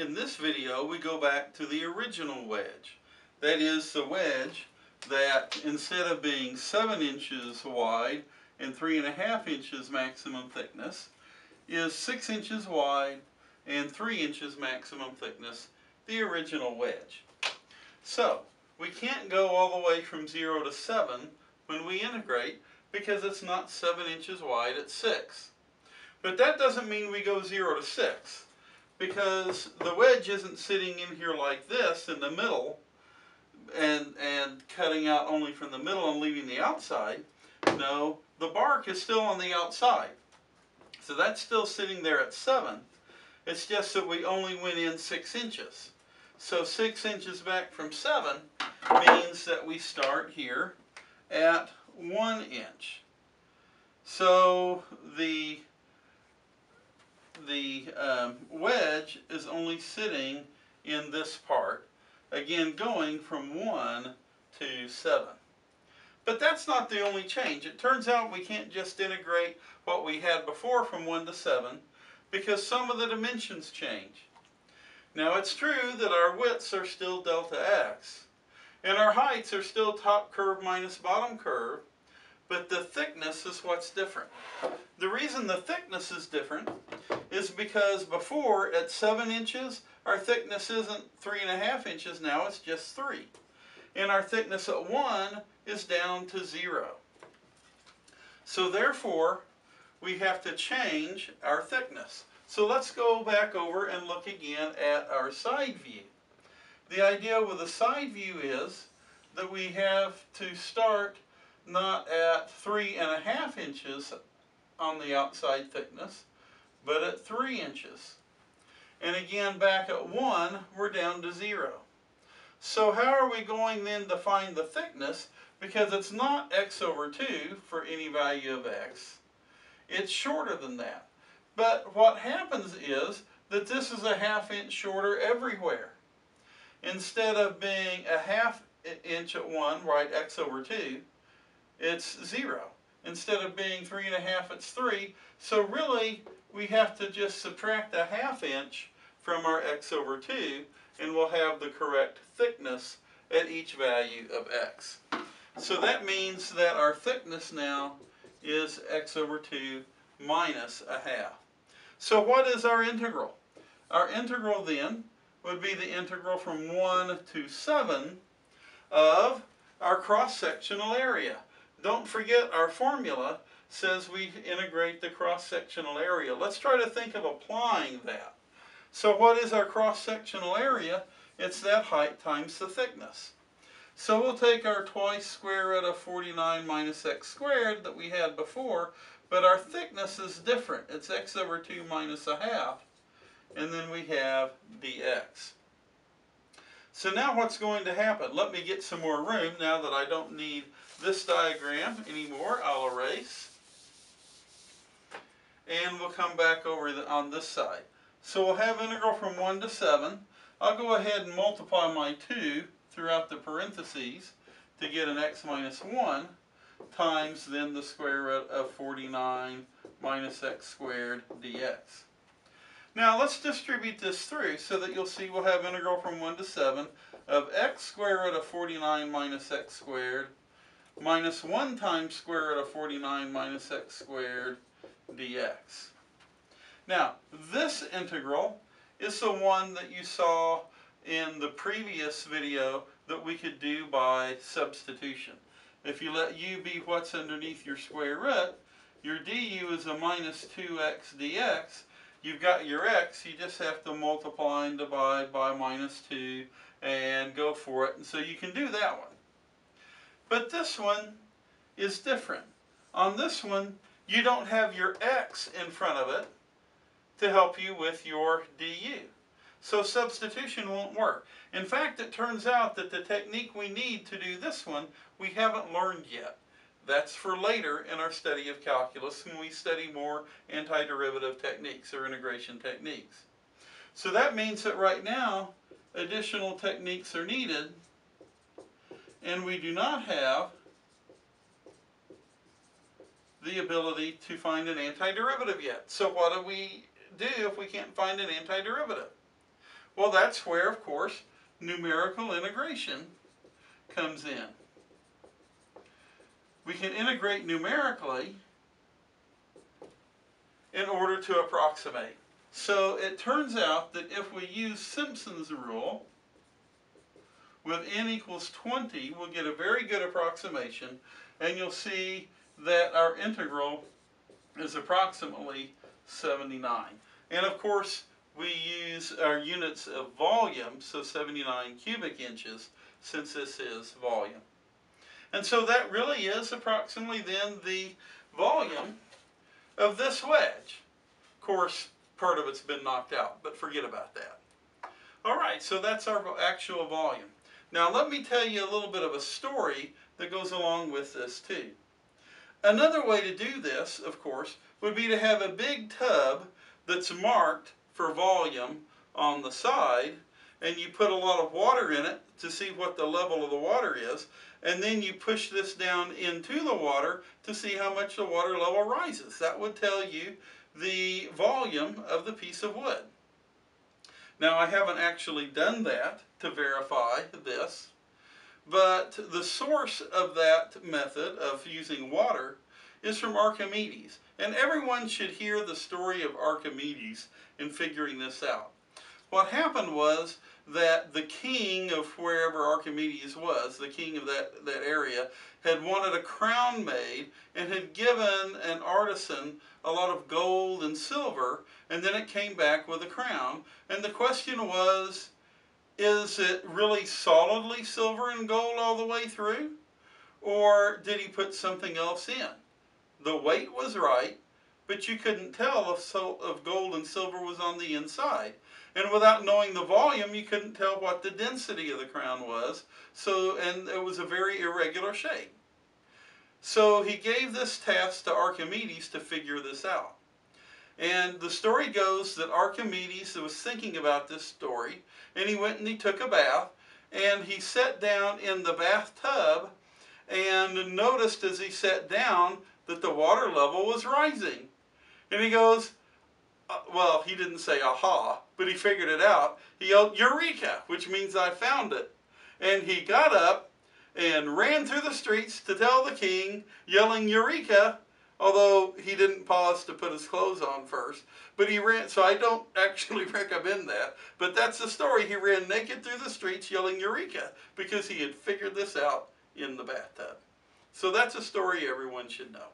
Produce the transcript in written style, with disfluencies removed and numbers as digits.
In this video, we go back to the original wedge. That is the wedge that instead of being 7 inches wide and 3.5 inches maximum thickness, is 6 inches wide and 3 inches maximum thickness, the original wedge. So, we can't go all the way from 0 to 7 when we integrate because it's not 7 inches wide, it's 6. But that doesn't mean we go 0 to 6. Because the wedge isn't sitting in here like this in the middle and cutting out only from the middle and leaving the outside. No, the bark is still on the outside. So that's still sitting there at 7. It's just that we only went in 6 inches. So 6 inches back from 7 means that we start here at 1 inch. So the wedge is only sitting in this part, again going from 1 to 7. But that's not the only change. It turns out we can't just integrate what we had before from 1 to 7 because some of the dimensions change. Now it's true that our widths are still delta x and our heights are still top curve minus bottom curve, but the thickness is what's different. The reason the thickness is different is because before at 7 inches our thickness isn't 3.5 inches, now it's just 3. And our thickness at 1 is down to 0. So therefore we have to change our thickness. So let's go back over and look again at our side view. The idea with a side view is that we have to start not at 3.5 inches on the outside thickness, but at 3 inches. And again, back at 1, we're down to 0. So how are we going then to find the thickness? Because it's not x over 2 for any value of x. It's shorter than that. But what happens is that this is a 1/2 inch shorter everywhere. Instead of being a 1/2 inch at 1, right, x over 2, it's 0. Instead of being 3.5, it's 3. So really, we have to just subtract a 1/2 inch from our x over 2, and we'll have the correct thickness at each value of x. So that means that our thickness now is x over 2 minus a 1/2. So what is our integral? Our integral then would be the integral from 1 to 7 of our cross-sectional area. Don't forget our formula says we integrate the cross-sectional area. Let's try to think of applying that. So what is our cross-sectional area? It's that height times the thickness. So we'll take our twice square root of 49 minus x squared that we had before, but our thickness is different. It's x over 2 minus a 1/2, and then we have dx. So now what's going to happen? Let me get some more room now that I don't need this diagram anymore. I'll erase. And we'll come back over on this side. So we'll have integral from 1 to 7. I'll go ahead and multiply my 2 throughout the parentheses to get an x minus 1 times then the square root of 49 minus x squared dx. Now let's distribute this through so that you'll see we'll have integral from 1 to 7 of x square root of 49 minus x squared minus 1 times square root of 49 minus x squared dx. Now this integral is the one that you saw in the previous video that we could do by substitution. If you let u be what's underneath your square root, your du is a minus 2x dx. You've got your x, you just have to multiply and divide by minus 2 and go for it. And so you can do that one. But this one is different. On this one, you don't have your x in front of it to help you with your du. So substitution won't work. In fact, it turns out that the technique we need to do this one, we haven't learned yet. That's for later in our study of calculus when we study more antiderivative techniques or integration techniques. So that means that right now, additional techniques are needed, and we do not have the ability to find an antiderivative yet. So what do we do if we can't find an antiderivative? Well, that's where, of course, numerical integration comes in. We can integrate numerically in order to approximate. So it turns out that if we use Simpson's rule, with n equals 20, we'll get a very good approximation, and you'll see that our integral is approximately 79. And of course, we use our units of volume, so 79 cubic inches, since this is volume. And so that really is approximately then the volume of this wedge. Of course, part of it's been knocked out, but forget about that. All right, so that's our actual volume. Now let me tell you a little bit of a story that goes along with this too. Another way to do this, of course, would be to have a big tub that's marked for volume on the side, and you put a lot of water in it to see what the level of the water is, and then you push this down into the water to see how much the water level rises. That would tell you the volume of the piece of wood. Now, I haven't actually done that to verify this, but the source of that method of using water is from Archimedes. And everyone should hear the story of Archimedes in figuring this out. What happened was that the king of wherever Archimedes was, the king of that area, had wanted a crown made and had given an artisan a lot of gold and silver, and then it came back with a crown. And the question was, is it really solidly silver and gold all the way through? Or did he put something else in? The weight was right, but you couldn't tell if gold and silver was on the inside. And without knowing the volume, you couldn't tell what the density of the crown was. And it was a very irregular shape. So he gave this task to Archimedes to figure this out. And the story goes that Archimedes was thinking about this story, and he went and he took a bath, and he sat down in the bathtub and noticed as he sat down that the water level was rising. And he goes, well, he didn't say aha, but he figured it out. He yelled, "Eureka!" which means I found it. And he got up and ran through the streets to tell the king, yelling "Eureka!" although he didn't pause to put his clothes on first. But he ran, so I don't actually recommend that. But that's the story. He ran naked through the streets yelling "Eureka!" because he had figured this out in the bathtub. So that's a story everyone should know.